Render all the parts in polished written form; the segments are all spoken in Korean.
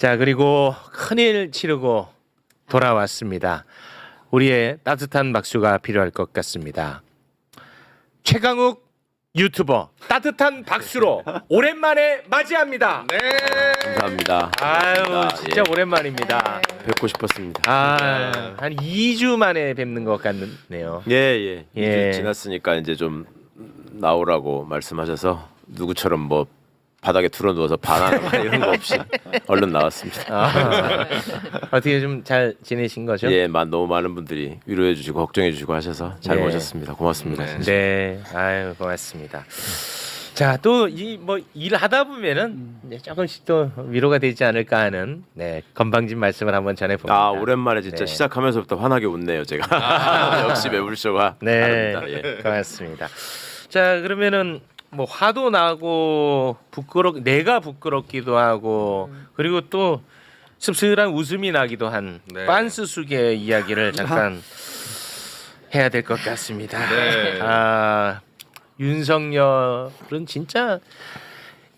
자, 그리고 큰일 치르고 돌아왔습니다. 우리의 따뜻한 박수가 필요할 것 같습니다. 최강욱 유튜버 따뜻한 박수로 오랜만에 맞이합니다. 네. 감사합니다. 아유, 진짜 예. 오랜만입니다. 뵙고 싶었습니다. 아, 한 2주 만에 뵙는 것 같네요. 예. 예. 2주 지났으니까 이제 좀 나오라고 말씀하셔서 누구처럼 뭐 바닥에 들어 누워서 반항 이런 거 없이 얼른 나왔습니다. 아, 어떻게 좀 잘 지내신 거죠? 예, 너무 많은 분들이 위로해 주시고 걱정해 주시고 하셔서 잘 네. 모셨습니다. 고맙습니다. 네. 진짜. 네, 아유 고맙습니다. 자, 또 이 뭐 일하다 보면은 이제 조금씩 또 위로가 되지 않을까 하는 건방진 말씀을 한번 전해봅니다. 아, 오랜만에 진짜 네. 시작하면서부터 환하게 웃네요, 제가. 역시 매불쇼가 네, 다릅니다. 예. 고맙습니다. 자, 그러면은 뭐 화도 나고 내가 부끄럽기도 하고 그리고 또 씁쓸한 웃음이 나기도 한 네. 빤스 숙의 이야기를 잠깐 해야 될 것 같습니다. 네. 아, 윤석열은 진짜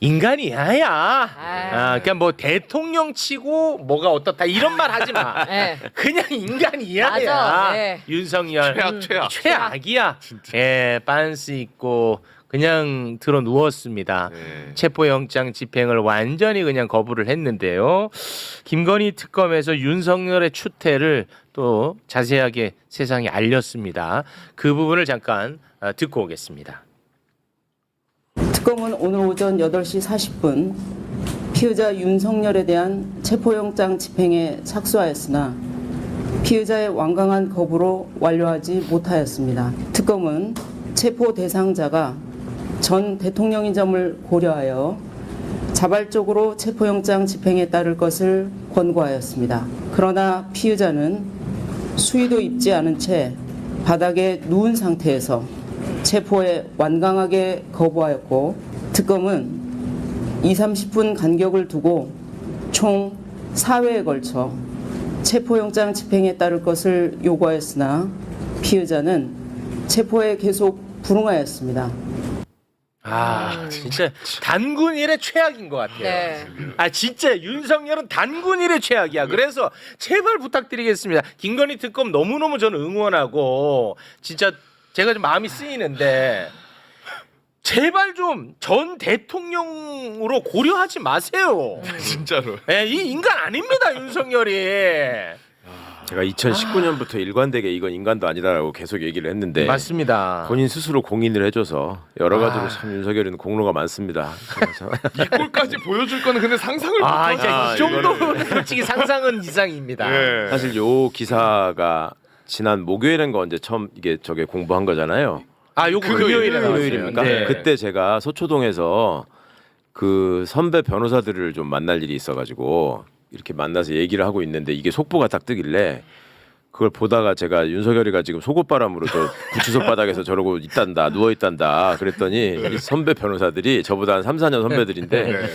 인간이야. 그러니까 뭐 대통령 치고 뭐가 어떻다 이런 말 하지 마. 네. 그냥 인간이야. 맞아, 네. 윤석열 최악. 최악이야. 예, 빤스 있고 그냥 들어 누웠습니다. 네. 체포영장 집행을 완전히 그냥 거부를 했는데요. 김건희 특검에서 윤석열의 추태를 또 자세하게 세상에 알렸습니다. 그 부분을 잠깐 듣고 오겠습니다. 특검은 오늘 오전 8시 40분 피의자 윤석열에 대한 체포영장 집행에 착수하였으나 피의자의 완강한 거부로 완료하지 못하였습니다. 특검은 체포 대상자가 전 대통령인 점을 고려하여 자발적으로 체포영장 집행에 따를 것을 권고하였습니다. 그러나 피의자는 수의도 입지 않은 채 바닥에 누운 상태에서 체포에 완강하게 거부하였고 특검은 20-30분 간격을 두고 총 4회에 걸쳐 체포영장 집행에 따를 것을 요구하였으나 피의자는 체포에 계속 불응하였습니다. 아, 진짜 단군 일의 최악인 것 같아요. 네. 아, 진짜 윤석열은 단군 일의 최악이야. 그래서 제발 부탁드리겠습니다. 김건희 특검 너무너무 저는 응원하고 진짜 제가 좀 마음이 쓰이는데 제발 좀 전 대통령으로 고려하지 마세요. 진짜로. 예, 이 인간 아닙니다, 윤석열이. 제가 2019년부터 일관되게 이건 인간도 아니다라고 계속 얘기를 했는데 맞습니다. 본인 스스로 공인을 해줘서 여러 가지로 참 윤석열이는 공로가 많습니다. 이 꼴까지 보여줄 거는 근데 상상을 아, 못하죠. 이제 이 정도는 솔직히 상상은 이상입니다. 네. 사실 요 기사가 지난 목요일인가 언제 처음 이게 저게 공부한 거잖아요. 아, 요거 금요일에 나왔어요. 금요일입니까? 네. 그때 제가 서초동에서 그 선배 변호사들을 좀 만날 일이 있어가지고 이렇게 만나서 얘기를 하고 있는데 이게 속보가 딱 뜨길래 그걸 보다가 제가 윤석열이가 지금 속옷바람으로 저 구치소 바닥에서 저러고 있단다 누워 있단다 그랬더니 이 선배 변호사들이 저보다 한 3-4년 선배들인데 네.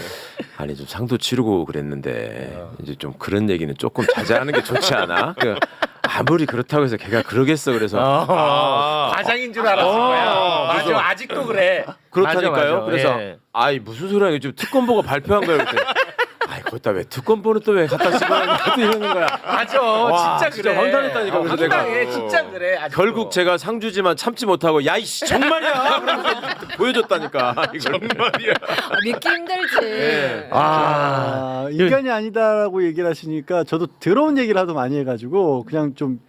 아니 좀 상도 치르고 그랬는데 이제 좀 그런 얘기는 조금 자제하는 게 좋지 않아? 그러니까 아무리 그렇다고 해서 걔가 그러겠어 그래서 과장인 줄 알았을 거야. 맞아, 아직도 그래. 그렇다니까요. 맞아, 맞아. 그래서 예. 아이 무슨 소리야 이게 지금 특검보가 발표한 거야 그랬더니 아이 거기다 왜 특검보는 또 왜 갖다 쓰고 이러는 거야. 맞아, 와, 진짜 진짜 그래. 황당했다니까. 그래서 내가 황당해, 진짜 그래. 아직도. 결국 제가 상주지만 참지 못하고 야이씨 정말이야 그러면서 보여줬다니까 이걸. 정말이야. 믿기 힘들지. 아, 인간이 아니다라고 얘기를 하시니까 저도 더러운 얘기를 하도 많이 해가지고 그냥 좀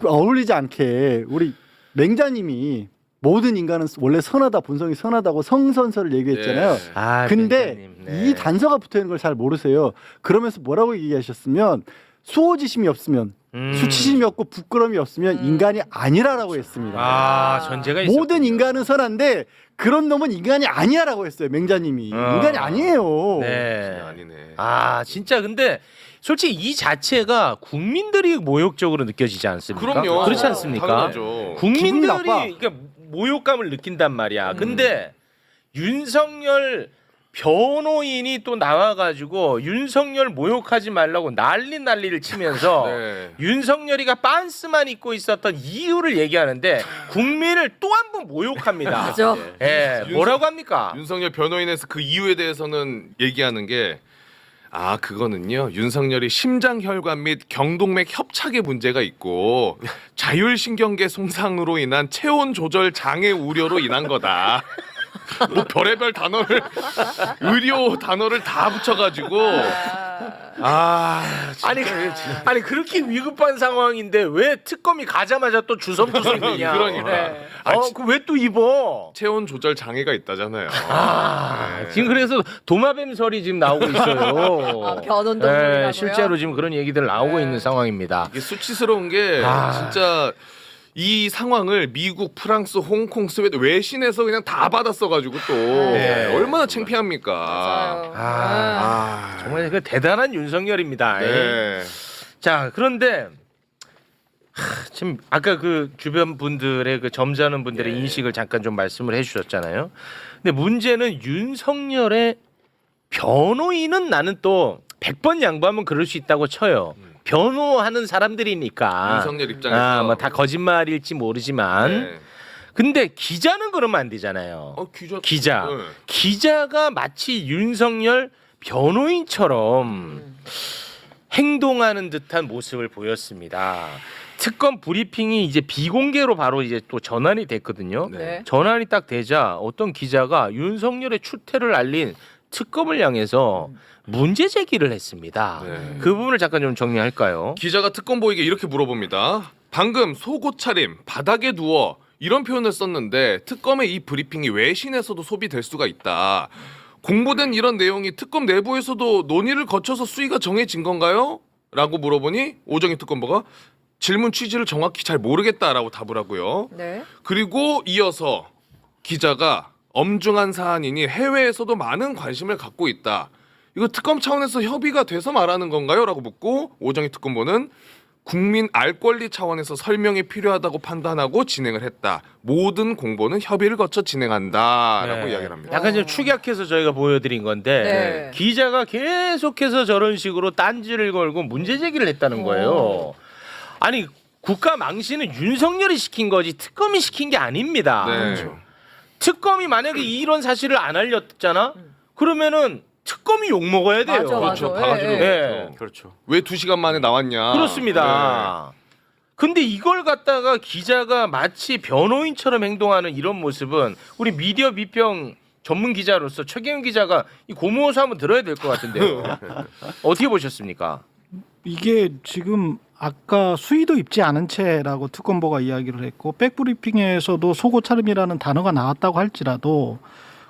어울리지 않게 우리 맹자님이 모든 인간은 원래 선하다 본성이 선하다고 성선설을 얘기했잖아요. 네. 아, 근데 맹자님, 네. 이 단서가 붙어 있는 걸 잘 모르세요. 그러면서 뭐라고 얘기하셨으면 수호지심이 없으면 수치심이 없고 부끄러움이 없으면 인간이 아니라라고 했습니다. 아, 전제가 있어. 모든 인간은 선한데 그런 놈은 인간이 아니야라고 했어요. 맹자님이. 인간이 아니에요. 네. 아니네. 아, 진짜 근데 솔직히 이 자체가 국민들이 모욕적으로 느껴지지 않습니까? 그럼요. 그렇지 않습니까? 당연하죠. 기분이 국민들이 나빠. 그러니까 모욕감을 느낀단 말이야. 근데 윤석열 변호인이 또 나와가지고 윤석열 모욕하지 말라고 난리를 치면서 네. 윤석열이가 빤스만 입고 있었던 이유를 얘기하는데 국민을 또 한 번 모욕합니다. 맞아. 예, 뭐라고 합니까? 윤석열 변호인에서 그 이유에 대해서는 얘기하는 게 아 그거는요 윤석열이 심장혈관 및 경동맥 협착에 문제가 있고 자율신경계 손상으로 인한 체온 조절 장애 우려로 인한 거다. 뭐 별의별 단어를 의료 단어를 다 붙여가지고 아니 그렇게 위급한 상황인데 왜 특검이 가자마자 또 주섬주섬이냐? 그러니까 그 왜 또 입어? 체온 조절 장애가 있다잖아요. 지금 그래서 도마뱀설이 지금 나오고 있어요. 변온동물이라고요? 실제로 지금 그런 얘기들 나오고 있는 상황입니다. 이게 수치스러운 게 진짜 이 상황을 미국, 프랑스, 홍콩, 스웨덴 외신에서 그냥 다 받았어가지고 또 얼마나 창피합니까? 맞아요. 정말 그 대단한 윤석열입니다. 네. 자 그런데 지금 아까 그 주변 분들의 그 점잖은 분들의 인식을 잠깐 좀 말씀을 해주셨잖아요. 근데 문제는 윤석열의 변호인은 나는 또 100번 양보하면 그럴 수 있다고 쳐요. 변호하는 사람들이니까. 윤석열 입장에서 뭐 다 거짓말일지 모르지만. 네. 근데 기자는 그러면 안 되잖아요. 기자. 네. 기자가 마치 윤석열 변호인처럼 행동하는 듯한 모습을 보였습니다. 특검 브리핑이 이제 비공개로 바로 이제 또 전환이 됐거든요. 네. 전환이 딱 되자 어떤 기자가 윤석열의 추태를 알린 특검을 향해서 문제 제기를 했습니다. 네. 그 부분을 잠깐 좀 정리할까요? 기자가 특검보에게 이렇게 물어봅니다. 방금 속옷 차림, 바닥에 누워 이런 표현을 썼는데 특검의 이 브리핑이 외신에서도 소비될 수가 있다. 공보된 이런 내용이 특검 내부에서도 논의를 거쳐서 수위가 정해진 건가요? 라고 물어보니 오정희 특검보가 질문 취지를 정확히 잘 모르겠다라고 답을 하고요. 네. 그리고 이어서 기자가 엄중한 사안이니 해외에서도 많은 관심을 갖고 있다. 이거 특검 차원에서 협의가 돼서 말하는 건가요? 라고 묻고 오정희 특검보는 국민 알 권리 차원에서 설명이 필요하다고 판단하고 진행을 했다. 모든 공보는 협의를 거쳐 진행한다라고 네. 이야기를 합니다. 약간 좀 축약해서 저희가 보여드린 건데 네. 기자가 계속해서 저런 식으로 딴지를 걸고 문제 제기를 했다는 거예요. 아니 국가 망신은 윤석열이 시킨 거지 특검이 시킨 게 아닙니다. 네. 특검이 만약에 이런 사실을 안 알렸잖아? 그러면은 특검이 욕 먹어야 돼요. 맞아, 맞아. 그렇죠. 바가지로. 네. 그렇죠. 왜 2시간 만에 나왔냐. 그렇습니다. 근데 이걸 갖다가 기자가 마치 변호인처럼 행동하는 이런 모습은 우리 미디어 비평 전문 기자로서 최경영 기자가 이 고무호수 한번 들어야 될 것 같은데요. 어떻게 보셨습니까? 이게 지금 아까 수의도 입지 않은 채라고 특검보가 이야기를 했고 백브리핑에서도 속옷 차림이라는 단어가 나왔다고 할지라도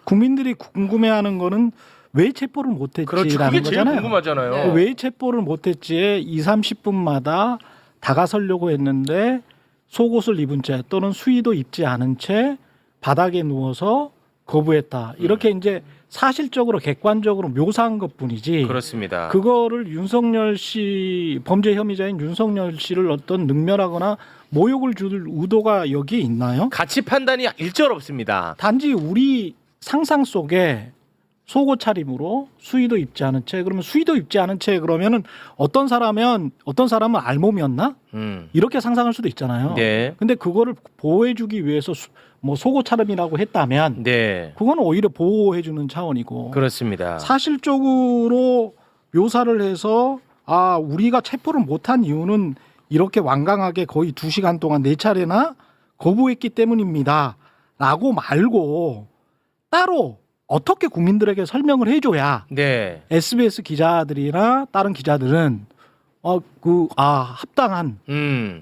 국민들이 궁금해하는 거는 왜 체포를 그렇죠. 못했지라는 그게 제일 거잖아요. 궁금하잖아요. 네. 왜 체포를 못했지에 2, 30분마다 다가서려고 했는데 속옷을 입은 채 또는 수의도 입지 않은 채 바닥에 누워서 거부했다. 이렇게 이제 사실적으로 객관적으로 묘사한 것뿐이지. 그렇습니다. 그거를 윤석열 씨 범죄 혐의자인 윤석열 씨를 어떤 능멸하거나 모욕을 줄 의도가 여기에 있나요? 가치 판단이 일절 없습니다. 단지 우리 상상 속에 속옷 차림으로 수의도 입지 않은 채 그러면 수의도 입지 않은 채 그러면은 어떤 사람은 알몸이었나? 이렇게 상상할 수도 있잖아요. 네. 근데 그거를 보호해주기 위해서 뭐 속옷 차림이라고 했다면 네. 그건 오히려 보호해주는 차원이고 그렇습니다. 사실적으로 묘사를 해서 아 우리가 체포를 못한 이유는 이렇게 완강하게 거의 2시간 동안 4차례나 거부했기 때문입니다. 라고 말고 따로 어떻게 국민들에게 설명을 해줘야 네. SBS 기자들이나 다른 기자들은 합당한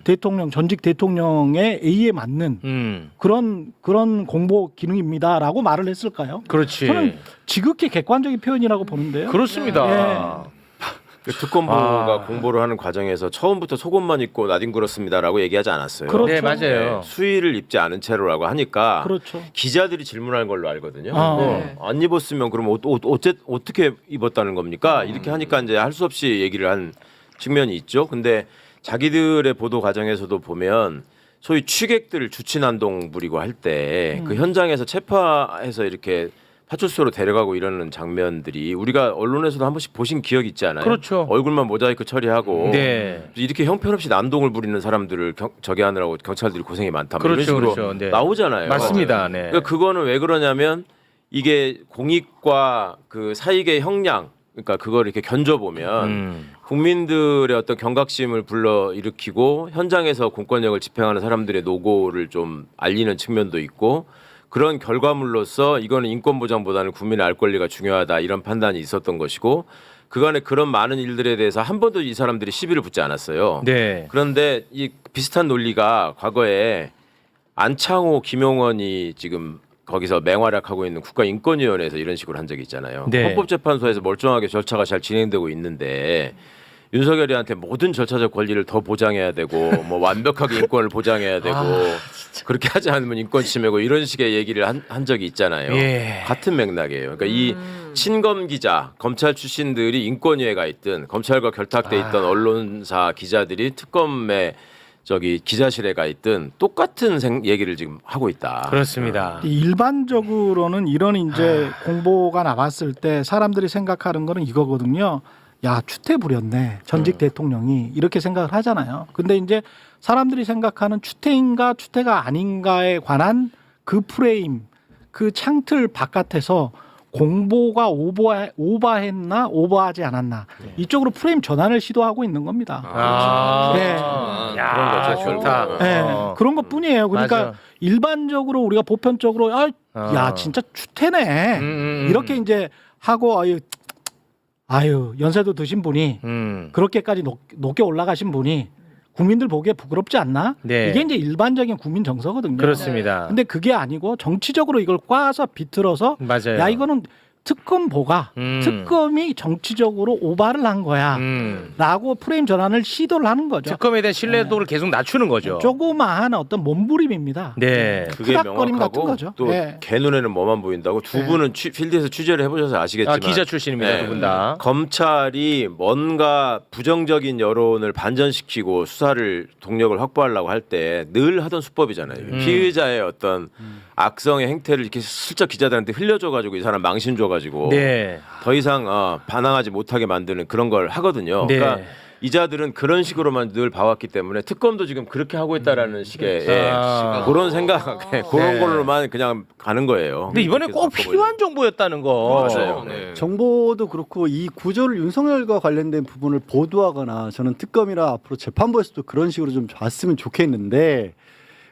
대통령 전직 대통령의 A에 맞는 그런 공보 기능입니다라고 말을 했을까요? 그렇지. 저는 지극히 객관적인 표현이라고 보는데요. 그렇습니다. 특검보가 공보를 하는 과정에서 처음부터 속옷만 입고 나뒹굴었습니다라고 얘기하지 않았어요. 그렇죠. 네, 맞아요. 수의를 입지 않은 채로라고 하니까 그렇죠. 기자들이 질문하는 걸로 알거든요. 네. 안 입었으면 그럼 어떻게 입었다는 겁니까? 이렇게 하니까 이제 할 수 없이 얘기를 한 측면이 있죠. 근데 자기들의 보도 과정에서도 보면 소위 취객들 주치난동 부리고 할 때 그 현장에서 체포해서 이렇게 파출소로 데려가고 이러는 장면들이 우리가 언론에서도 한 번씩 보신 기억 있지 않아요? 그렇죠. 얼굴만 모자이크 처리하고 네. 이렇게 형편없이 난동을 부리는 사람들을 저기 하느라고 경찰들이 고생이 많다. 뭐 그렇죠, 이런 식으로 그렇죠. 네. 나오잖아요. 맞습니다. 네. 그러니까 그거는 왜 그러냐면 이게 공익과 그 사익의 형량 그러니까 그걸 이렇게 견줘보면 국민들의 어떤 경각심을 불러일으키고 현장에서 공권력을 집행하는 사람들의 노고를 좀 알리는 측면도 있고 그런 결과물로서 이거는 인권보장보다는 국민의 알 권리가 중요하다 이런 판단이 있었던 것이고 그간에 그런 많은 일들에 대해서 한 번도 이 사람들이 시비를 붙지 않았어요. 네. 그런데 이 비슷한 논리가 과거에 안창호, 김용원이 지금 거기서 맹활약하고 있는 국가인권위원회에서 이런 식으로 한 적이 있잖아요. 네. 헌법재판소에서 멀쩡하게 절차가 잘 진행되고 있는데 윤석열이한테 모든 절차적 권리를 더 보장해야 되고 뭐 완벽하게 인권을 보장해야 되고 그렇게 하지 않으면 인권 침해고 이런 식의 얘기를 한 적이 있잖아요. 예. 같은 맥락이에요. 그러니까 이 친검 기자, 검찰 출신들이 인권위에가 있든 검찰과 결탁돼 있던 언론사 기자들이 특검에 저기 기자실에 가 있든 똑같은 얘기를 지금 하고 있다. 그렇습니다. 일반적으로는 이런 이제 공보가 나왔을 때 사람들이 생각하는 거는 이거거든요. 야, 추태 부렸네. 전직 대통령이 이렇게 생각을 하잖아요. 근데 이제 사람들이 생각하는 추태인가 추태가 아닌가에 관한 그 프레임, 그 창틀 바깥에서 공보가 오버했나 오버하지 않았나 이쪽으로 프레임 전환을 시도하고 있는 겁니다. 네. 야, 그런 거죠, 좋다. 결국은. 네. 그런 것 뿐이에요. 그러니까 맞아. 일반적으로 우리가 보편적으로 야 진짜 추태네 이렇게 이제 하고 아유 연세도 드신 분이 그렇게까지 높게 올라가신 분이 국민들 보기에 부끄럽지 않나? 네. 이게 이제 일반적인 국민 정서거든요. 그렇습니다. 근데 그게 아니고 정치적으로 이걸 꽈서 비틀어서 맞아요. 야 이거는 특검보가 음. 특검이 정치적으로 오바를 한 거야 라고 프레임 전환을 시도를 하는 거죠. 특검에 대한 신뢰도를 계속 낮추는 거죠. 조그마한 어떤 몸부림입니다. 네. 그게 투닥거림 같은 명확하고 거죠. 또 네. 개 눈에는 뭐만 보인다고 두 분은 필드에서 취재를 해보셔서 아시겠지만 아, 기자 출신입니다, 네. 두 분 다. 검찰이 뭔가 부정적인 여론을 반전시키고 수사를 동력을 확보하려고 할 때 늘 하던 수법이잖아요. 피의자의 어떤 악성의 행태를 이렇게 슬쩍 기자들한테 흘려줘가지고 이 사람 망신 줘가지고 네. 더 이상 반항하지 못하게 만드는 그런 걸 하거든요. 네. 그러니까 이자들은 그런 식으로만 늘 봐왔기 때문에 특검도 지금 그렇게 하고 있다라는 식의 그런 생각, 그런 네. 걸로만 그냥 가는 거예요. 근데 이번에 그렇게 꼭 바꿔버리는. 필요한 정보였다는 거. 맞아요. 네. 정보도 그렇고 이 구조를 윤석열과 관련된 부분을 보도하거나 저는 특검이나 앞으로 재판부에서도 그런 식으로 좀 봤으면 좋겠는데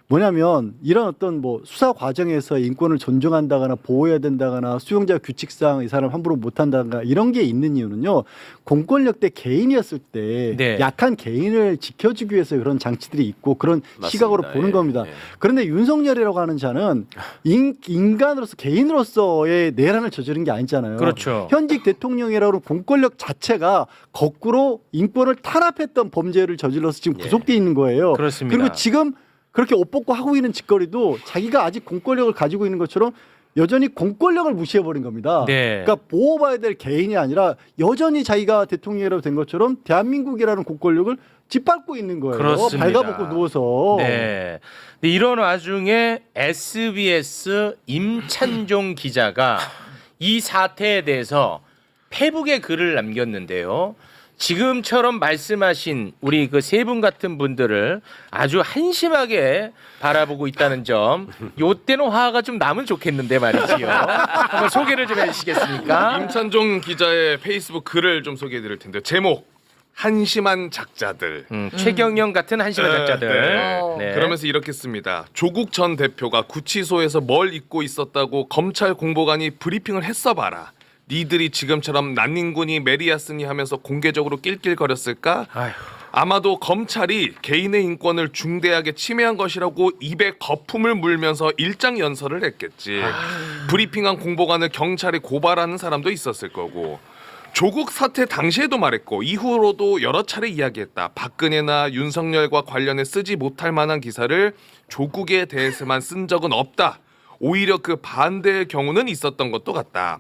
뭐냐면 이런 어떤 뭐 수사 과정에서 인권을 존중한다거나 보호해야 된다거나 수용자 규칙상 이 사람 함부로 못한다거나 이런 게 있는 이유는요 공권력 때 개인이었을 때 네. 약한 개인을 지켜주기 위해서 그런 장치들이 있고 그런 맞습니다. 시각으로 보는 예, 겁니다. 예. 그런데 윤석열이라고 하는 자는 인간으로서 개인으로서의 내란을 저지른 게 아니잖아요. 그렇죠. 현직 대통령이라고 하는 공권력 자체가 거꾸로 인권을 탄압했던 범죄를 저질러서 지금 예. 구속돼 있는 거예요. 그렇습니다. 그리고 지금 그렇게 옷 벗고 하고 있는 짓거리도 자기가 아직 공권력을 가지고 있는 것처럼 여전히 공권력을 무시해버린 겁니다. 네. 그러니까 보호받아야 될 개인이 아니라 여전히 자기가 대통령이라고 된 것처럼 대한민국이라는 공권력을 짓밟고 있는 거예요. 그렇습니다. 발가벗고 누워서. 네. 근데 이런 와중에 SBS 임찬종 기자가 이 사태에 대해서 페북에 글을 남겼는데요. 지금처럼 말씀하신 우리 그 세 분 같은 분들을 아주 한심하게 바라보고 있다는 점, 요때는 화가 좀 나면 좋겠는데 말이지요. 한번 소개를 좀 해주시겠습니까? 임찬종 기자의 페이스북 글을 좀 소개해드릴 텐데 제목 한심한 작자들. 최경영 같은 한심한 작자들. 네. 네. 그러면서 이렇게 씁니다. 조국 전 대표가 구치소에서 뭘 잊고 있었다고 검찰 공보관이 브리핑을 했어 봐라. 니들이 지금처럼 난닝군이 메리아스니 하면서 공개적으로 낄낄거렸을까? 아휴. 아마도 검찰이 개인의 인권을 중대하게 침해한 것이라고 입에 거품을 물면서 일장 연설을 했겠지. 브리핑한 공보관을 경찰이 고발하는 사람도 있었을 거고. 조국 사태 당시에도 말했고 이후로도 여러 차례 이야기했다. 박근혜나 윤석열과 관련해 쓰지 못할 만한 기사를 조국에 대해서만 쓴 적은 없다. 오히려 그 반대의 경우는 있었던 것도 같다.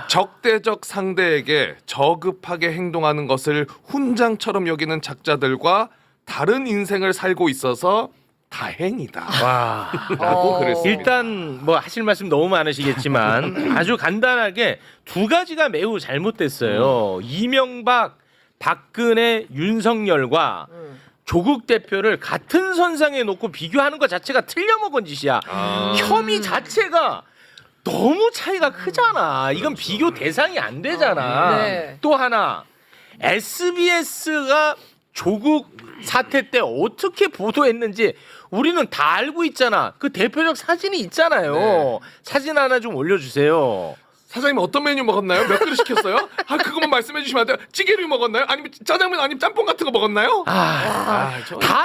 적대적 상대에게 저급하게 행동하는 것을 훈장처럼 여기는 작자들과 다른 인생을 살고 있어서 다행이다. 와. 라고 그랬습니다. 일단 뭐 하실 말씀 너무 많으시겠지만 아주 간단하게 두 가지가 매우 잘못됐어요. 이명박, 박근혜, 윤석열과 조국 대표를 같은 선상에 놓고 비교하는 것 자체가 틀려먹은 짓이야. 혐의 자체가 너무 차이가 크잖아. 이건 비교 대상이 안 되잖아. 네. 또 하나 SBS가 조국 사태 때 어떻게 보도했는지 우리는 다 알고 있잖아. 그 대표적 사진이 있잖아요. 네. 사진 하나 좀 올려주세요. 사장님 어떤 메뉴 먹었나요? 몇 그릇 시켰어요? 아 그것만 말씀해 주시면 안 돼요? 찌개류 먹었나요? 아니면 짜장면 아니면 짬뽕 같은 거 먹었나요? 다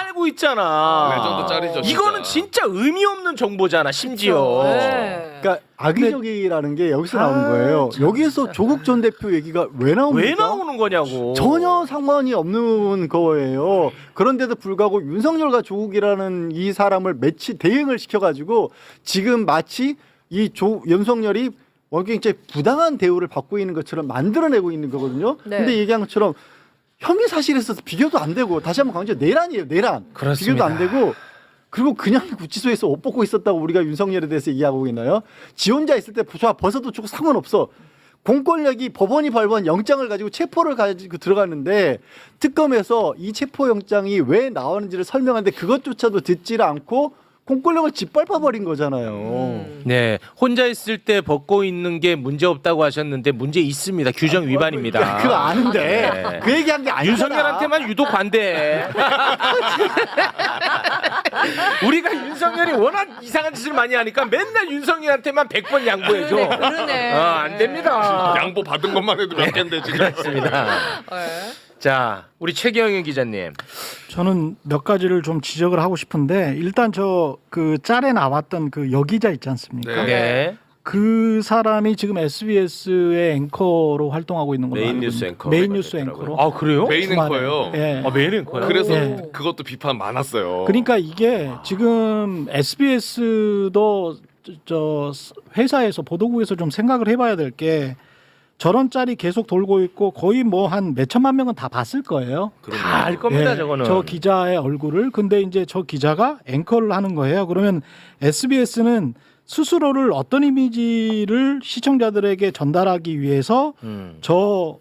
알고 있잖아. 레전드 짤이죠, 진짜. 이거는 진짜 의미 없는 정보잖아. 심지어. 네. 그러니까 악의적이라는 게 여기서 나오는 거예요. 여기에서 조국 전 대표 얘기가 왜 나옵니까? 왜 나오는 거냐고. 전혀 상관이 없는 거예요. 그런데도 불구하고 윤석열과 조국이라는 이 사람을 매치 대응을 시켜가지고 지금 마치 이 윤석열이 굉장히 부당한 대우를 받고 있는 것처럼 만들어내고 있는 거거든요. 네. 근데 얘기한 것처럼 혐의 사실에서 비교도 안 되고 다시 한번 강조 내란이에요. 내란. 그렇습니다. 비교도 안 되고 그리고 그냥 구치소에서 옷 벗고 있었다고 우리가 윤석열에 대해서 얘기하고 있나요? 지 혼자 있을 때 벗어도 주고 상관없어. 공권력이 법원이 발부한 영장을 가지고 체포를 가지고 들어갔는데 특검에서 이 체포 영장이 왜 나오는지를 설명하는데 그것조차도 듣지를 않고 공권력을 짓밟아 버린 거잖아요. 네, 혼자 있을 때 벗고 있는 게 문제 없다고 하셨는데 문제 있습니다. 규정 위반입니다. 그거 아는데 네. 그 얘기한 게 아니잖아. 윤석열한테만 유독 관대해. 우리가 윤석열이 워낙 이상한 짓을 많이 하니까 맨날 윤석열한테만 100번 양보해줘. 그러네, 그러네. 안 됩니다. 양보 받은 것만 해도 몇 개인데 지금. 그렇습니다. 네. 자, 우리 최경영 기자님. 저는 몇 가지를 좀 지적을 하고 싶은데 일단 저 그 짤에 나왔던 그 여기자 있지 않습니까? 네. 네. 그 사람이 지금 SBS의 앵커로 활동하고 있는 걸로 메인 알고 뉴스 있는데 앵커. 메인 뉴스 앵커로. 아, 그래요? 메인 주말에. 앵커예요. 예. 아, 메인 앵커요? 그래서 네. 그것도 비판 많았어요. 그러니까 이게 지금 SBS도 저 회사에서 보도국에서 좀 생각을 해봐야 될 게 저런 짤이 계속 돌고 있고 거의 뭐 한 몇천만 명은 다 봤을 거예요. 다 알 겁니다, 예, 저거는. 저 기자의 얼굴을. 근데 이제 저 기자가 앵커를 하는 거예요. 그러면 SBS는 스스로를 어떤 이미지를 시청자들에게 전달하기 위해서 저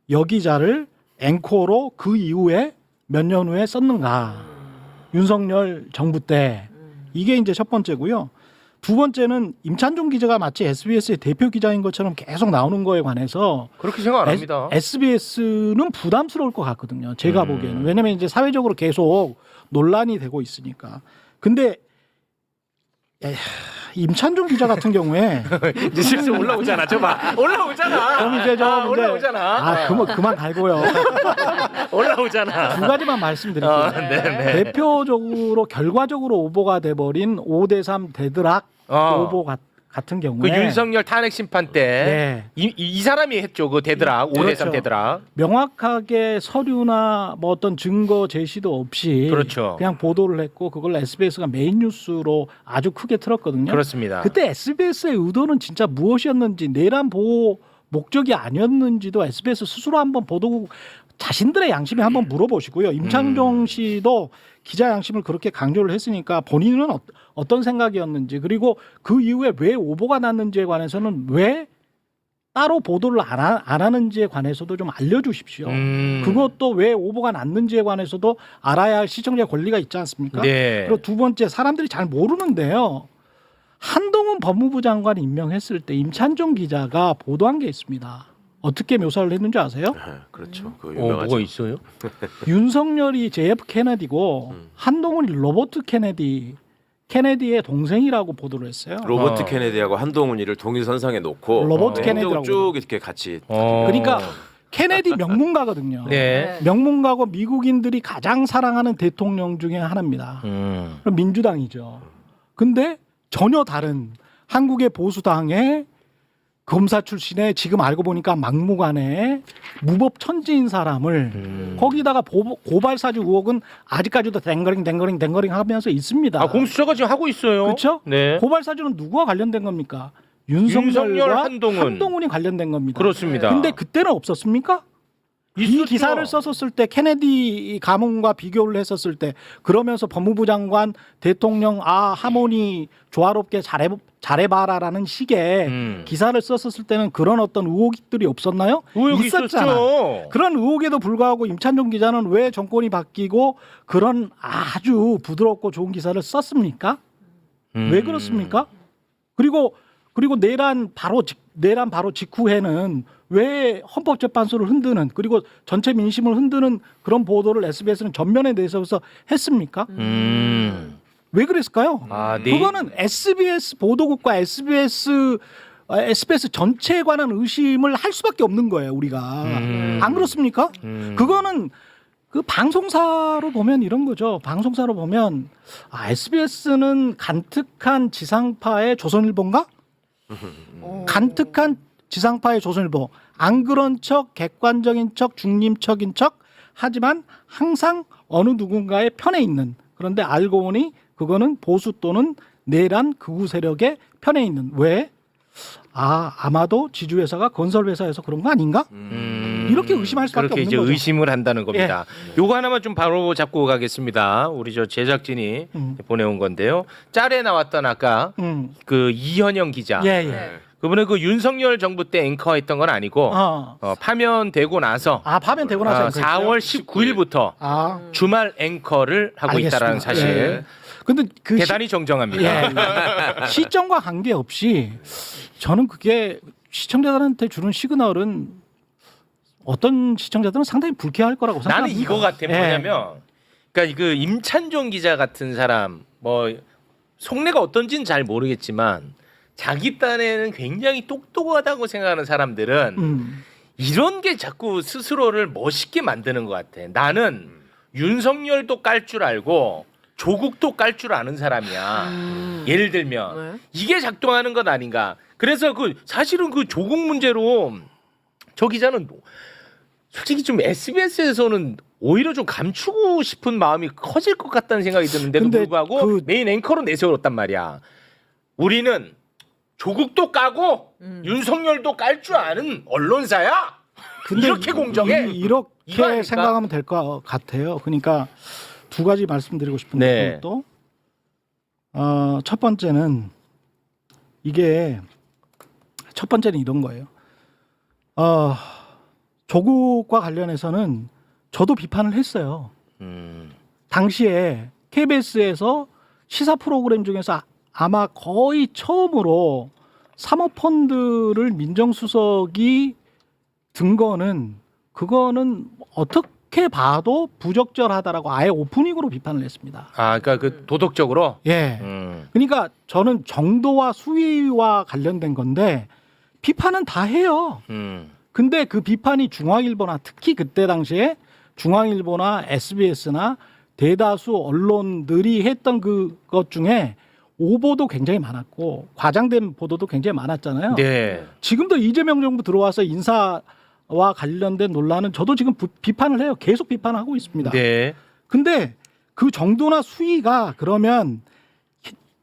여기자를 앵커로 그 이후에 몇 년 후에 썼는가. 윤석열 정부 때. 이게 이제 첫 번째고요. 두 번째는 임찬종 기자가 마치 SBS의 대표 기자인 것처럼 계속 나오는 거에 관해서 그렇게 생각 안 합니다. SBS는 부담스러울 것 같거든요. 제가 보기에는. 왜냐면 이제 사회적으로 계속 논란이 되고 있으니까. 근데 임찬종 기자 같은 경우에 이제 슬슬 올라오잖아. 저 봐. 올라오잖아. 그럼 이제 저 이제 올라오잖아. 그만 갈고요. 올라오잖아. 두 가지만 말씀드릴게요. 네. 대표적으로 결과적으로 오보가 돼버린 5대3 대드락 오보 같은 그 경우에 윤석열 탄핵 심판 때 이 사람이 했죠. 그 대드락. 5대3 그렇죠. 대드락. 명확하게 서류나 뭐 어떤 증거 제시도 없이 그렇죠. 그냥 보도를 했고 그걸 SBS가 메인 뉴스로 아주 크게 틀었거든요. 그렇습니다. 그때 SBS의 의도는 진짜 무엇이었는지 내란 보호 목적이 아니었는지도 SBS 스스로 한번 보도국 자신들의 양심에 한번 물어보시고요. 임창정 씨도 기자 양심을 그렇게 강조를 했으니까 본인은 어떤 생각이었는지 그리고 그 이후에 왜 오보가 났는지에 관해서는 왜 따로 보도를 안 하는지에 관해서도 좀 알려주십시오. 그것도 왜 오보가 났는지에 관해서도 알아야 할 시청자 권리가 있지 않습니까? 네. 그리고 두 번째 사람들이 잘 모르는데요. 한동훈 법무부 장관 임명했을 때 임찬종 기자가 보도한 게 있습니다. 어떻게 묘사를 했는지 아세요? 그렇죠. 그거 유명하죠. 뭐가 있어요? 윤석열이 JF 케네디고 한동훈이 로버트 케네디의 동생이라고 보도를 했어요. 로버트 케네디하고 한동훈이를 동일선상에 놓고 로버트 행적을 케네디라고. 쭉 이렇게 같이 그러니까 케네디 명문가거든요. 네. 명문가고 미국인들이 가장 사랑하는 대통령 중에 하나입니다. 그럼 민주당이죠. 근데 전혀 다른 한국의 보수당의 검사 출신의 지금 알고 보니까 막무가내 무법 천지인 사람을 거기다가 고발 사주 의혹은 아직까지도 댕거링 하면서 있습니다. 아, 공수처가 지금 하고 있어요. 그렇죠? 네. 고발 사주는 누구와 관련된 겁니까? 윤석열, 윤석열과 한동훈. 한동훈이 관련된 겁니다. 그렇습니다. 근데 그때는 없었습니까? 이 있었죠. 기사를 썼었을 때 케네디 가문과 비교를 했었을 때 그러면서 법무부 장관 대통령 하모니 조화롭게 잘해봐라라는 식의 기사를 썼었을 때는 그런 어떤 의혹들이 없었나요? 의혹이 있었잖아. 있었죠. 그런 의혹에도 불구하고 임찬종 기자는 왜 정권이 바뀌고 그런 아주 부드럽고 좋은 기사를 썼습니까? 왜 그렇습니까? 그리고 그리고 내란 바로 직후에는 왜 헌법재판소를 흔드는 그리고 전체 민심을 흔드는 그런 보도를 SBS는 전면에 내세워서 했습니까? 왜 그랬을까요? 아, 그거는 SBS 보도국과 SBS 전체에 관한 의심을 할 수밖에 없는 거예요, 우리가. 안 그렇습니까? 그거는 그 방송사로 보면 이런 거죠. 방송사로 보면 SBS는 간특한 지상파의 조선일보인가? 간특한 지상파의 조선일보. 안 그런 척, 객관적인 척, 중립적인 척 하지만 항상 어느 누군가의 편에 있는. 그런데 알고 보니 그거는 보수 또는 내란 극우 세력의 편에 있는. 왜? 아마도 지주회사가 건설회사여서 그런 거 아닌가? 이렇게 의심할 수밖에 그렇게 없는 이제 거죠. 의심을 한다는 겁니다. 요거 하나만 좀 바로 잡고 가겠습니다. 우리 저 제작진이 보내온 건데요. 짤에 나왔던 아까 그 이현영 기자. 예. 그분은 그 윤석열 정부 때 앵커했던 건 아니고 파면되고 나서 파면되고 나서 4월 19일부터 주말 앵커를 하고 알겠습니다. 있다라는 사실. 예. 근데 그 대단히 정정합니다. 시점과 관계없이 저는 그게 시청자들한테 주는 시그널은 어떤 시청자들은 상당히 불쾌할 거라고 생각합니다. 나는 이거 같아. 뭐냐면 그러니까 그 임찬종 기자 같은 사람 뭐 속내가 어떤지는 잘 모르겠지만 자기 딴에는 굉장히 똑똑하다고 생각하는 사람들은 이런 게 자꾸 스스로를 멋있게 만드는 것 같아. 나는 윤석열도 깔 줄 알고 조국도 깔 줄 아는 사람이야. 예를 들면 이게 작동하는 것 아닌가. 그래서 그 사실은 그 조국 문제로 저 기자는 솔직히 좀 SBS에서는 오히려 좀 감추고 싶은 마음이 커질 것 같다는 생각이 드는데도 근데 불구하고 메인 앵커로 내세웠단 말이야. 우리는 조국도 까고 윤석열도 깔 줄 아는 언론사야. 근데 이렇게 공정해. 이거 이렇게 아닙니까? 생각하면 될 것 같아요. 그러니까 두 가지 말씀드리고 네. 싶은데 또 첫 번째는 첫 번째는 이런 거예요. 조국과 관련해서는 저도 비판을 했어요. 당시에 KBS에서 시사 프로그램 중에서 아마 거의 처음으로 사모펀드를 민정수석이 든 거는 그거는 어떻게 봐도 부적절하다라고 아예 오프닝으로 비판을 했습니다. 그러니까 그 도덕적으로. 예. 그러니까 저는 정도와 수위와 관련된 건데 비판은 다 해요. 근데 그 비판이 중앙일보나 특히 그때 당시에 중앙일보나 SBS나 대다수 언론들이 했던 그것 중에 오보도 굉장히 많았고 과장된 보도도 굉장히 많았잖아요. 네. 지금도 이재명 정부 들어와서 인사와 관련된 논란은 저도 지금 비판을 해요. 계속 비판하고 있습니다. 네. 근데 그 정도나 수위가 그러면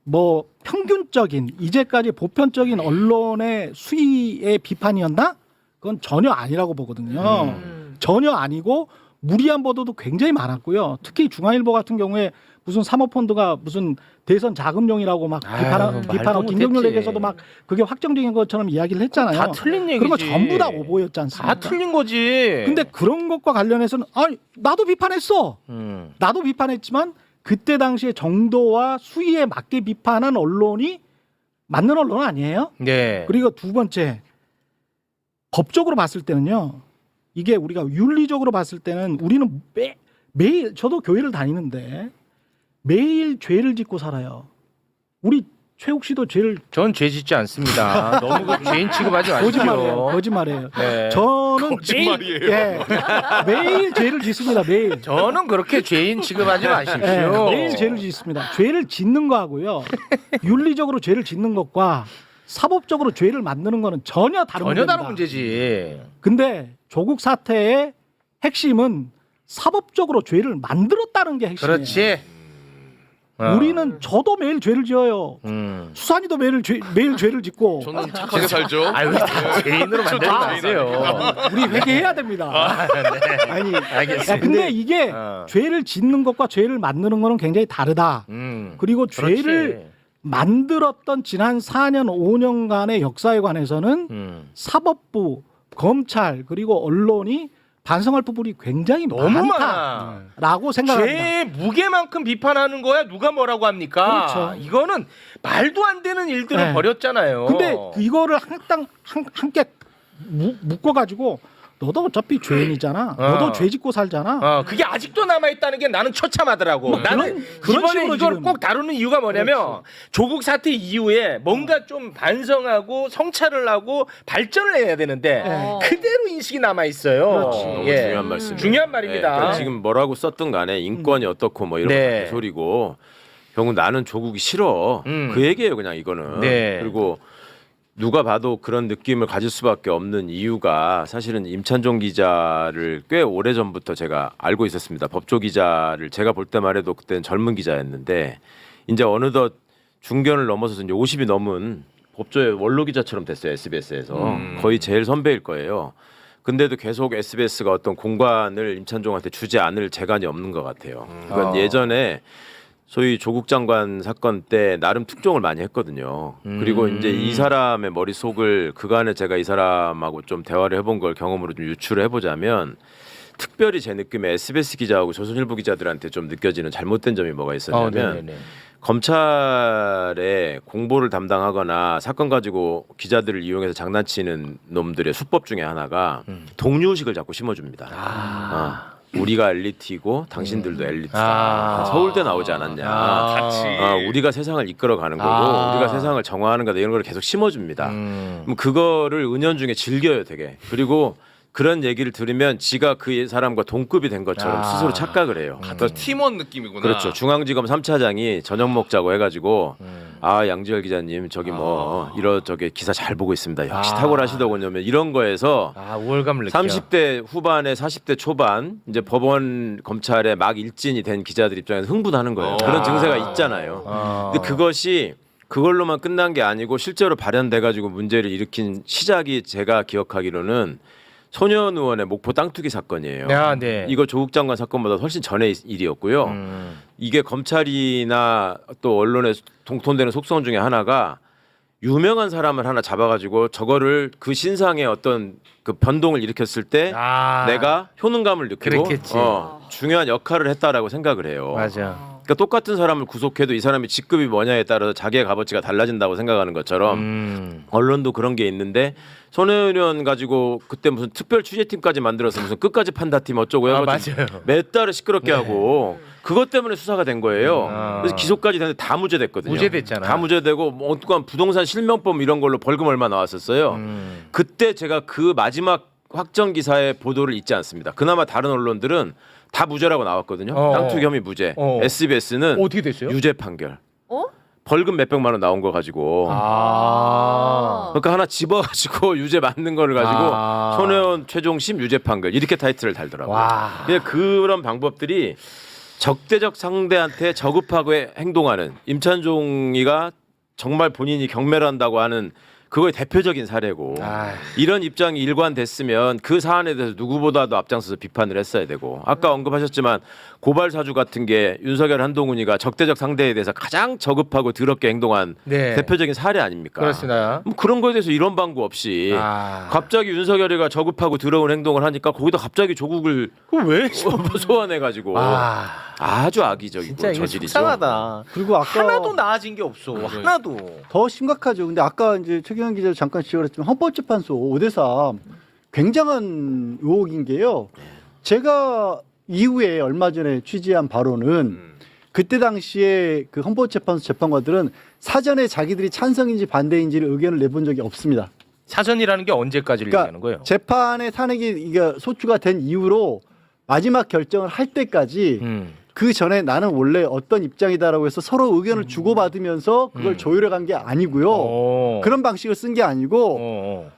뭐 평균적인 이제까지 보편적인 언론의 수위의 비판이었나? 그건 전혀 아니라고 보거든요. 전혀 아니고 무리한 보도도 굉장히 많았고요. 특히 중앙일보 같은 경우에 무슨 사모펀드가 무슨 대선 자금용이라고 막 비판하고 김경률에게서도 막 그게 확정적인 것처럼 이야기를 했잖아요. 다 틀린 얘기지. 그런 거 전부 다 오보였지 않습니까? 다 틀린 거지. 근데 그런 것과 관련해서는 나도 비판했어. 나도 비판했지만 그때 당시에 정도와 수위에 맞게 비판한 언론이 맞는 언론은 아니에요. 네. 그리고 두 번째 법적으로 봤을 때는요. 이게 우리가 윤리적으로 봤을 때는 우리는 매일 저도 교회를 다니는데 매일 죄를 짓고 살아요. 우리 최욱 씨도 죄를 전 죄 짓지 않습니다. 너무 그 죄인 취급하지 마십시오. 거짓말이에요. 네. 저는 거짓말이에요. 매일 죄를 짓습니다. 매일. 저는 그렇게 죄인 취급하지 마십시오. 매일 죄를 짓습니다. 죄를 짓는 거하고요. 윤리적으로 죄를 짓는 것과 사법적으로 죄를 만드는 거는 전혀 다른 전혀 문제입니다. 다른 문제지. 근데 조국 사태의 핵심은 사법적으로 죄를 만들었다는 게 핵심이에요. 그렇지. 우리는 저도 매일 죄를 지어요. 수산이도 매일 죄를 짓고 저는 착하게 살죠. 왜 다 죄인으로 만들지 마세요. 우리 회개해야 됩니다. 아니, 알겠습니다. 근데 이게 죄를 짓는 것과 죄를 만드는 거는 굉장히 다르다. 그리고 그렇지. 죄를 만들었던 지난 4년 5년간의 역사에 관해서는 사법부, 검찰 그리고 언론이 반성할 부분이 굉장히 너무 많아. 많다라고 생각합니다. 죄의 무게만큼 비판하는 거야 누가 뭐라고 합니까? 그렇죠. 이거는 말도 안 되는 일들을 네. 벌였잖아요. 근데 이거를 함께 묶어가지고 너도 어차피 죄인이잖아. 너도 죄 짓고 살잖아. 그게 아직도 남아있다는 게 나는 처참하더라고. 나는 그런 이번에 식으로 이걸 지금. 꼭 다루는 이유가 뭐냐면 그렇지. 조국 사태 이후에 뭔가 좀 반성하고 성찰을 하고 발전을 해야 되는데 네. 그대로 인식이 남아있어요. 그렇지. 너무 예. 중요한 말씀이에요. 중요한 말입니다. 그러니까 지금 뭐라고 썼든 간에 인권이 어떻고 뭐 이런 네. 거 소리고 결국 나는 조국이 싫어. 그 얘기예요 그냥 이거는. 네. 그리고 누가 봐도 그런 느낌을 가질 수밖에 없는 이유가 사실은 임찬종 기자를 꽤 오래 전부터 제가 알고 있었습니다. 법조 기자를 제가 볼 때만 해도 그때는 젊은 기자였는데 이제 어느덧 중견을 넘어서서 이제 50이 넘은 법조의 원로 기자처럼 됐어요. SBS에서 거의 제일 선배일 거예요. 근데도 계속 SBS가 어떤 공간을 임찬종한테 주지 않을 재간이 없는 것 같아요. 그러니까 예전에 소위 조국 장관 사건 때 나름 특종을 많이 했거든요. 그리고 이제 이 사람의 머릿속을 그간에 제가 이 사람하고 좀 대화를 해본 걸 경험으로 좀 유추를 해보자면 특별히 제 느낌에 SBS 기자하고 조선일보 기자들한테 좀 느껴지는 잘못된 점이 뭐가 있었냐면 네네네. 검찰에 공보를 담당하거나 사건 가지고 기자들을 이용해서 장난치는 놈들의 수법 중에 하나가 동료의식을 자꾸 심어줍니다. 우리가 엘리트이고 당신들도 엘리트다. 서울대 나오지 않았냐. 같이. 우리가 세상을 이끌어가는 거고 우리가 세상을 정화하는 거다 이런 걸 계속 심어줍니다. 그럼 그거를 은연중에 즐겨요 되게. 그리고 그런 얘기를 들으면 지가 그 사람과 동급이 된 것처럼 스스로 착각을 해요. 더 팀원 느낌이구나. 그렇죠. 중앙지검 3차장이 저녁 먹자고 해가지고 양지열 기자님 저기 뭐 이러저기 기사 잘 보고 있습니다. 역시 탁월하시더군요. 이런 거에서 우월감을 느껴. 30대 후반에 40대 초반 이제 법원 검찰에 막 일진이 된 기자들 입장에서 흥분하는 거예요. 그런 증세가 있잖아요. 근데 그것이 그걸로만 끝난 게 아니고 실제로 발현돼 가지고 문제를 일으킨 시작이 제가 기억하기로는 소년 의원의 목포 땅 투기 사건이에요. 네. 이거 조국 장관 사건보다 훨씬 전의 일이었고요. 이게 검찰이나 또 언론에 동통되는 속성 중에 하나가 유명한 사람을 하나 잡아가지고 저거를 그 신상의 어떤 그 변동을 일으켰을 때 내가 효능감을 느끼고 그랬겠지. 중요한 역할을 했다라고 생각을 해요. 맞아. 그러니까 똑같은 사람을 구속해도 이 사람이 직급이 뭐냐에 따라서 자기의 값어치가 달라진다고 생각하는 것처럼 언론도 그런 게 있는데 손혜원 의원 가지고 그때 무슨 특별 취재팀까지 만들어서 무슨 끝까지 판다팀 어쩌고 해가지고 맞아요. 몇 달을 시끄럽게 하고 그것 때문에 수사가 된 거예요. 그래서 기소까지 됐는데 다 무죄됐거든요. 무죄됐잖아. 다 무죄되고 뭐 어떤 부동산 실명법 이런 걸로 벌금 얼마 나왔었어요. 그때 제가 그 마지막 확정 기사의 보도를 잊지 않습니다. 그나마 다른 언론들은 다 무죄라고 나왔거든요. 땅 투기 혐의 무죄. SBS는 어떻게 됐어요? 유죄 판결. 어? 벌금 몇백만 원 나온 거 가지고. 그러니까 하나 집어가지고 유죄 맞는 거를 가지고 손혜원 최종심 유죄 판결 이렇게 타이틀을 달더라고요. 그냥 그런 방법들이 적대적 상대한테 저급하고 행동하는 임찬종이가 정말 본인이 경매를 한다고 하는 그거의 대표적인 사례고 이런 입장이 일관됐으면 그 사안에 대해서 누구보다도 앞장서서 비판을 했어야 되고 아까 언급하셨지만 고발 사주 같은 게 윤석열 한동훈이가 적대적 상대에 대해서 가장 저급하고 더럽게 행동한 대표적인 사례 아닙니까? 그렇습니다. 뭐 그런 거에 대해서 이런 방구 없이 갑자기 윤석열이가 저급하고 더러운 행동을 하니까 거기다 갑자기 조국을 왜 소환해가지고 아주 악의적이고 진짜 이게 저질이죠. 속상하다. 그리고 아까 하나도 나아진 게 없어. 하나도. 더 심각하죠. 근데 아까 이제 최경영 기자도 잠깐 지적을 했지만 헌법재판소 5대3 굉장한 의혹인 게요. 제가 이후에 얼마 전에 취재한 바로는 그때 당시에 그 헌법재판소 재판관들은 사전에 자기들이 찬성인지 반대인지를 의견을 내본 적이 없습니다. 사전이라는 게 언제까지를 얘기하는 거예요? 재판에 탄핵이 이게 소추가 된 이후로 마지막 결정을 할 때까지 그 전에 나는 원래 어떤 입장이다라고 해서 서로 의견을 주고받으면서 그걸 조율해 간 게 아니고요. 그런 방식을 쓴 게 아니고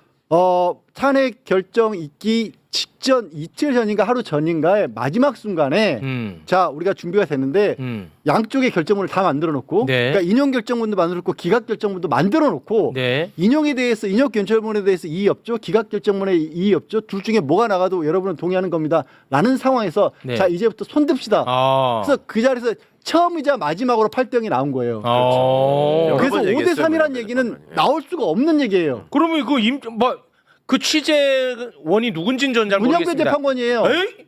탄핵 결정 있기 직전 이틀 전인가 하루 전인가의 마지막 순간에 자 우리가 준비가 됐는데 양쪽의 결정문을 다 만들어 놓고 그러니까 인용 결정문도 만들어 놓고 기각 결정문도 만들어 놓고 인용에 대해서 인용 결정문에 대해서 이의 없죠 기각 결정문에 이의 없죠 둘 중에 뭐가 나가도 여러분은 동의하는 겁니다 라는 상황에서 자 이제부터 손듭시다 그래서 그 자리에서 처음이자 마지막으로 8대0이 나온 거예요. 그렇죠. 그래서 5대3이라는 얘기는 나올 수가 없는 얘기예요. 그러면 그 그 취재원이 누군지는 전 잘 문영배 모르겠습니다. 재판관이에요. 에이?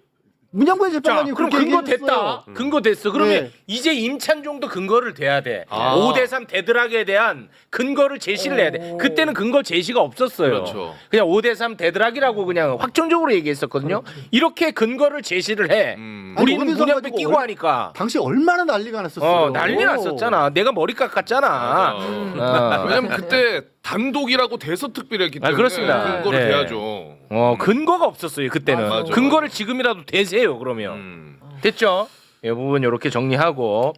문영배 자, 재판관이 그럼 그렇게 근거 얘기했어요. 됐다. 근거 됐어. 그러면 네. 이제 임찬종도 근거를 대야 돼. 아. 5대3 대드락에 대한 근거를 제시를 해야 돼. 그때는 근거 제시가 없었어요. 그렇죠. 그냥 5대3 대드락이라고 그냥 확정적으로 얘기했었거든요. 이렇게 근거를 제시를 해. 음. 아니, 우리는 어디서 문영배 가지고 끼고 하니까. 당시 얼마나 난리가 났었어요. 난리 났었잖아. 내가 머리 깎았잖아. 맞아. 왜냐면 그때 단독이라고 대서특비를 했기 때문에 그렇습니다. 근거를 네. 대야죠. 근거가 없었어요 그때는. 맞아. 근거를 지금이라도 대세요 그러면. 됐죠? 이 부분 이렇게 정리하고.